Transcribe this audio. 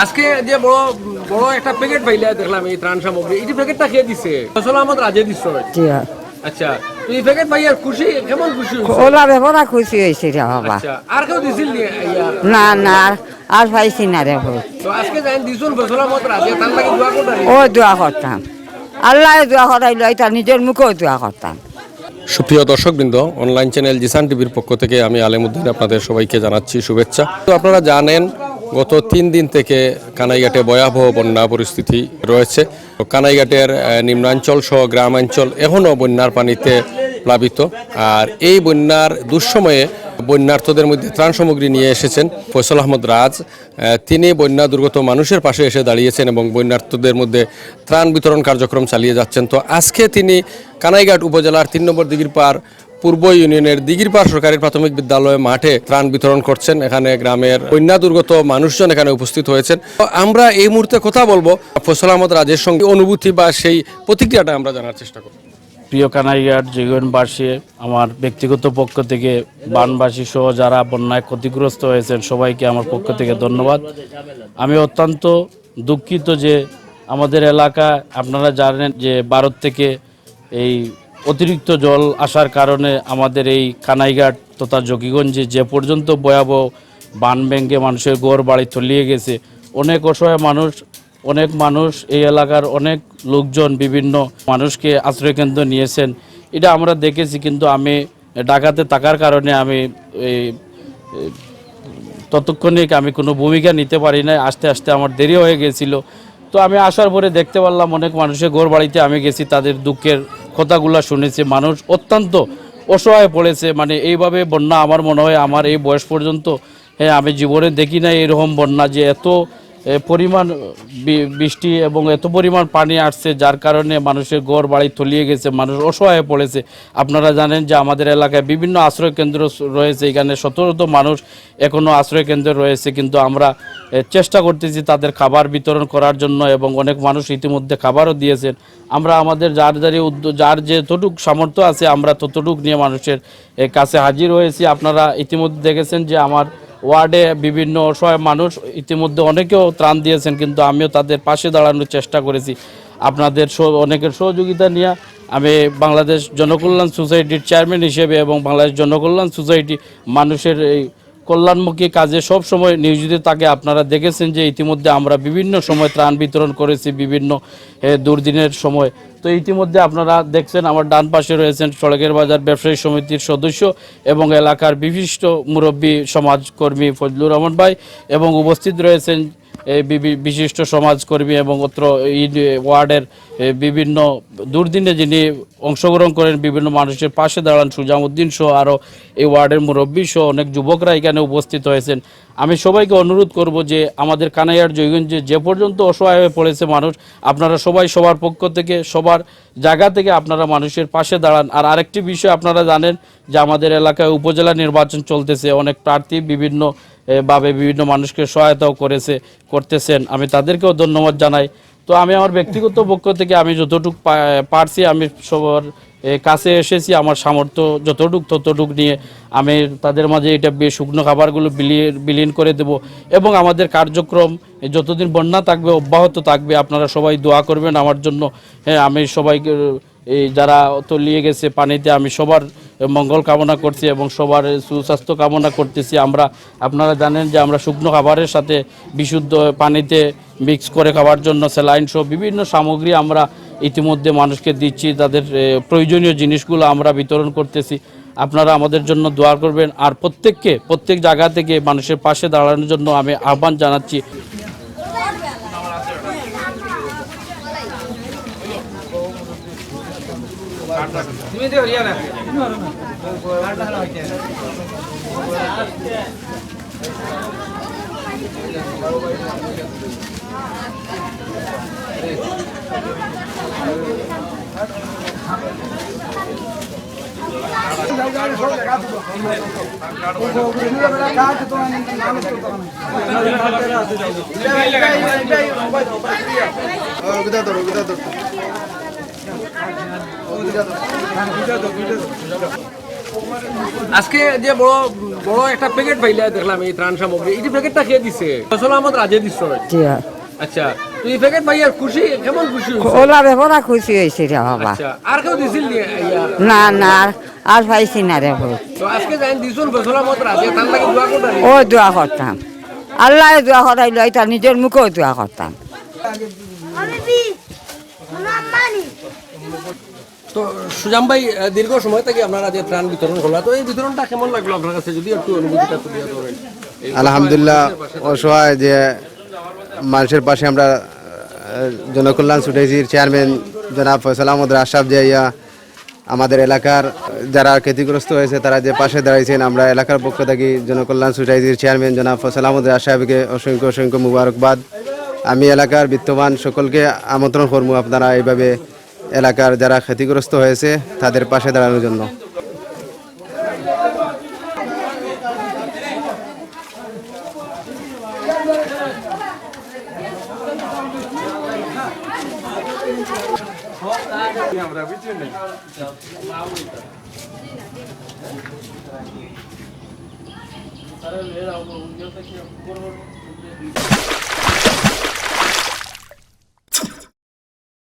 আজকে যে বড় বড় একটা প্যাকেট পাইলে দেখলাম এই ত্রাণ সামগ্রী, এই প্যাকেটটা খেয়ে দিছে ফসল আহমদ রাজে দিচ্ছ। আচ্ছা, এই প্যাকেট পাইয়া খুশি, কেমন খুশি হয়েছে? ওলা বেবরা খুশি হয়েছে রে বাবা। আচ্ছা, আর কেউ দিছিল না না আর পাইছি না রে। তো আজকে যাই দিছুন ফসল আহমদ রাজে, তার লাগে দোয়া করতাম। ও দোয়া করতাম, আল্লাহ দোয়া করাইল, এটা নিজের মুখেও দোয়া করতাম। সুপ্রিয় দর্শকবৃন্দ, অনলাইন চ্যানেল জিসান টিভির পক্ষ থেকে আমি আলেমউদ্দিন আপনাদের সবাইকে জানাচ্ছি শুভেচ্ছা। তো আপনারা জানেন গত 3 দিন থেকে কানাইঘাটে ভয়াবহ বন্যা পরিস্থিতি রয়েছে। কানাইঘাটের নিম্নাঞ্চল সহ গ্রামাঞ্চল এখনও বন্যার পানিতে প্লাবিত। আর এই বন্যার দুঃসময়ে বন্যার্থদের মধ্যে ত্রাণ সামগ্রী নিয়ে এসেছেন ফয়সাল আহমদ রাজ। তিনি বন্যা দুর্গত মানুষের পাশে এসে দাঁড়িয়েছেন এবং বন্যার্থদের মধ্যে ত্রাণ বিতরণ কার্যক্রম চালিয়ে যাচ্ছেন। তো আজকে তিনি কানাইঘাট উপজেলার 3 নম্বর দিঘিরপাড় পূর্ব ইউনিয়নের দিঘিরপাড় সরকারি প্রাথমিক বিদ্যালয়ে মাঠে ত্রাণ বিতরণ করছেন। এখানে গ্রামের বন্যা দুর্গত মানুষজন এখানে উপস্থিত হয়েছেন। তো আমরা এই মুহূর্তে কথা বলবো ফয়সাল আহমদ রাজের সঙ্গে, অনুভূতি বা সেই প্রতিক্রিয়াটা আমরা জানার চেষ্টা করব। প্রিয় কানাইঘাট জীবনবাসী, আমার ব্যক্তিগত পক্ষ থেকে বানবাসী সহ যারা বন্যায় ক্ষতিগ্রস্ত হয়েছেন সবাইকে আমার পক্ষ থেকে ধন্যবাদ। আমি অত্যন্ত দুঃখিত যে আমাদের এলাকায় আপনারা জানেন যে ভারত থেকে এই অতিরিক্ত জল আসার কারণে আমাদের এই কানাইঘাট তথা জকিগঞ্জে যে পর্যন্ত ভয়াবহ বান ভেঙে মানুষের ঘর বাড়ি তলিয়ে গেছে। অনেক অসহায় মানুষ, অনেক মানুষ এই এলাকার অনেক লোকজন বিভিন্ন মানুষকে আশ্রয়কেন্দ্র নিয়েছেন, এটা আমরা দেখেছি। কিন্তু আমি ঢাকাতে থাকার কারণে আমি ততক্ষণিক আমি কোনো ভূমিকা নিতে পারি না, আস্তে আস্তে আমার দেরি হয়ে গেছিল। তো আমি আসার পরে দেখতে পারলাম অনেক মানুষের ঘর বাড়িতে আমি গেছি, তাদের দুঃখের কথাগুলো শুনেছি। মানুষ অত্যন্ত অসহায় পড়েছে। মানে এইভাবে বন্যা আমার মনে হয় আমার এই বয়স পর্যন্ত আমি জীবনে দেখি না এরকম বন্যা, যে এত পরিমাণ বৃষ্টি এবং এত পরিমাণ পানি আসছে, যার কারণে মানুষের ঘর বাড়ি তলিয়ে গেছে, মানুষ অসহায় পড়েছে। আপনারা জানেন যে আমাদের এলাকায় বিভিন্ন আশ্রয়কেন্দ্র রয়েছে, এখানে শত শত মানুষ এখনও আশ্রয়কেন্দ্র রয়েছে, কিন্তু আমরা চেষ্টা করতেছি তাদের খাবার বিতরণ করার জন্য এবং অনেক মানুষ ইতিমধ্যে খাবারও দিয়েছেন। আমরা আমাদের যার যতটুক সামর্থ্য আছে আমরা ততটুক নিয়ে মানুষের কাছে হাজির হয়েছি। আপনারা ইতিমধ্যে দেখেছেন যে আমার ওয়ার্ডে বিভিন্ন অসহায় মানুষ ইতিমধ্যে অনেকেও ত্রাণ দিয়েছেন, কিন্তু আমিও তাদের পাশে দাঁড়ানোর চেষ্টা করেছি। আপনাদের অনেকের সহযোগিতা নিয়ে আমি বাংলাদেশ জনকল্যাণ সোসাইটির চেয়ারম্যান হিসেবে এবং বাংলাদেশ জনকল্যাণ সোসাইটি মানুষের এই কল্যাণমুখী কাজে সব সময় নিয়োজিত থাকে। আপনারা দেখেছেন যে ইতিমধ্যে আমরা বিভিন্ন সময় ত্রাণ বিতরণ করেছি বিভিন্ন দুর্দিনের সময়। তো ইতিমধ্যে আপনারা দেখছেন আমার ডান পাশে রয়েছেন সড়কের বাজার ব্যবসায়ী সমিতির সদস্য এবং এলাকার বিশিষ্ট মুরব্বী সমাজকর্মী ফজলুর রহমান ভাই, এবং উপস্থিত রয়েছেন বিশিষ্ট সমাজকর্মী এবং অত্র ওয়ার্ডের বিভিন্ন দুর্দিনে যিনি অংশগ্রহণ করেন, বিভিন্ন মানুষের পাশে দাঁড়ান, সুজামউদ্দিন সহ আরও এই ওয়ার্ডের মুরব্বী সহ অনেক যুবকরা এখানে উপস্থিত হয়েছেন। আমি সবাইকে অনুরোধ করব যে আমাদের কানাইঘাট জয়গঞ্জে যে পর্যন্ত অসহায় হয়ে পড়েছে মানুষ, আপনারা সবাই সবার পক্ষ থেকে সবার জায়গা থেকে আপনারা মানুষের পাশে দাঁড়ান। আর আরেকটি বিষয় আপনারা জানেন যে আমাদের এলাকায় উপজেলা নির্বাচন চলতেছে, অনেক প্রার্থী বিভিন্নভাবে বিভিন্ন মানুষকে সহায়তাও করতেছেন, আমি তাদেরকেও ধন্যবাদ জানাই। তো আমি আমার ব্যক্তিগত পক্ষ থেকে আমি যতটুকু পারছি আমি সবার কাছে এসেছি, আমার সামর্থ্য যতটুক ততটুক নিয়ে আমি তাদের মাঝে এটা শুকনো খাবারগুলো বিলীন করে দেব এবং আমাদের কার্যক্রম যতদিন বন্যা থাকবে অব্যাহত থাকবে। আপনারা সবাই দোয়া করবেন আমার জন্য। আমি সবাইকে এই যারা তলিয়ে গেছে পানিতে আমি সবার মঙ্গল কামনা করছি এবং সবার সুস্বাস্থ্য কামনা করতেছি। আপনারা জানেন যে আমরা শুকনো খাবারের সাথে বিশুদ্ধ পানিতে মিক্স করে খাওয়ার জন্য স্যালাইন সহ বিভিন্ন সামগ্রী আমরা ইতিমধ্যে মানুষকে দিচ্ছি, তাদের প্রয়োজনীয় জিনিসগুলো আমরা বিতরণ করতেছি। আপনারা আমাদের জন্য দোয়া করবেন আর প্রত্যেক জায়গা থেকে মানুষের পাশে দাঁড়ানোর জন্য আমি আহ্বান জানাচ্ছি। আজকে যে বড় বড় একটা প্যাকেট পাইলে দেখলাম এই ত্রাণ সামগ্রী এই প্যাকেটটা খেয়ে দিছে ফসল আহমদ রাজে দিচ্ছ জি আচ্ছা তুই এই প্যাকেট পাইয়া খুশি কেমন খুশি হয়েছে? ওলা বেপরা খুশি হয়েছে রে বাবা আচ্ছা আর কেউ দিছিল নি? ইয়া, না না আর পাইছি না রে ভোট তো আজকে যাই দিছুন ফসল আহমদ রাজে তার লাগে দোয়া করতে ও দোয়া করতাম আল্লাহ দোয়া করাইলো এটা নিজের মুখেও দোয়া করতাম তো সুজাম ভাই দীর্ঘ সময় থেকে আপনারা যে ত্রাণ বিতরণ করলো তো এই বিতরণটা কেমন লাগলো আপনার কাছে যদি একটু অনুভূতিটা তুলে ধরেন আলহামদুলিল্লাহ অসহায় যে মানুষের পাশে আমরা জনকল্যাণ সোসাইটির চেয়ারম্যান জনাব ফয়সাল আহমদ আশরাফ যে ইয়া আমাদের এলাকার যারা ক্ষতিগ্রস্ত হয়েছে তারা যে পাশে দাঁড়িয়েছেন আমরা এলাকার পক্ষ থেকে জনকল্যাণ সোসাইটির চেয়ারম্যান জনাব ফয়সাল আহমদ আশরাফকে অসংখ্য অসংখ্য মুবারকবাদ। আমি এলাকার বিত্তবান সকলকে আমন্ত্রণ করবো আপনারা এইভাবে এলাকার যারা ক্ষতিগ্রস্ত হয়েছে তাদের পাশে দাঁড়ানোর জন্য।